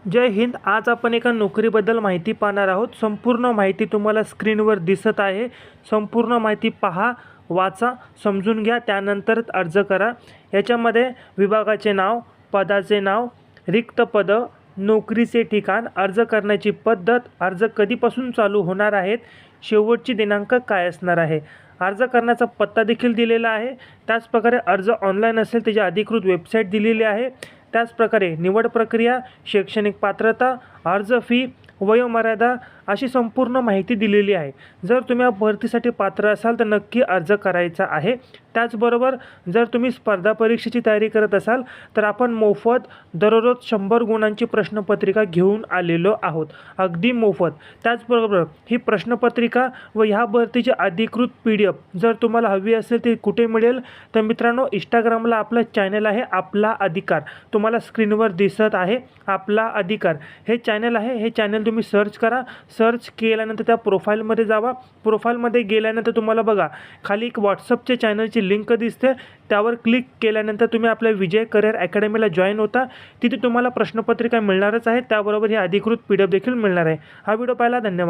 जय हिंद. आज आपण एका नोकरीबद्दल माहिती पाहणार आहोत. संपूर्ण माहिती तुम्हाला स्क्रीनवर दिसत आहे. संपूर्ण माहिती पहा, वाचा, समजून घ्या, त्यानंतरच अर्ज करा. याच्यामध्ये विभागाचे नाव, पदाचे नाव, रिक्त पदं, नोकरीचे ठिकाण, अर्ज करण्याची पद्धत, अर्ज कधीपासून चालू होणार आहेत, शेवटची दिनांक काय असणार आहे, अर्ज करण्याचा पत्ता देखील दिलेला आहे. त्याचप्रकारे अर्ज ऑनलाईन असेल त्याची अधिकृत वेबसाईट दिलेली आहे. त्याचप्रकारे निवड प्रक्रिया, शैक्षणिक पात्रता, अर्ज फी, वयोमर्यादा अशी संपूर्ण माहिती दिलेली आहे. जर तुम्ही या भरतीसाठी पात्र असाल तर नक्की अर्ज करायचा आहे. त्याचबरोबर जर तुम्ही स्पर्धा परीक्षेची तयारी करत असाल तर आपण मोफत दररोज 100 गुणांची प्रश्नपत्रिका घेऊन आलेलो आहोत, अगदी मोफत. त्याचबरोबर ही प्रश्नपत्रिका व ह्या भरतीची अधिकृत PDF जर तुम्हाला हवी असेल ती कुठे मिळेल तर मित्रांनो, इंस्टाग्रामला आपलं चॅनल आहे आपला अधिकार, तुम्हाला स्क्रीनवर दिसत आहे. आपला अधिकार हे चॅनल आहे. हे चॅनल तुम्ही सर्च करा. सर्च केल्यानंतर त्या प्रोफाईलमध्ये जावा. प्रोफाईलमध्ये गेल्यानंतर तुम्हाला बघा खाली एक व्हॉट्सअपचे चॅनलची लिंक दिसते, त्यावर क्लिक केल्यानंतर तुम्ही आपल्या विजय करिअर अकॅडमीला जॉईन होता. तिथे तुम्हाला प्रश्नपत्रिका मिळणारच आहे, त्याबरोबर ही अधिकृत PDF देखील मिळणार आहे. हा व्हिडिओ पाहिला, धन्यवाद.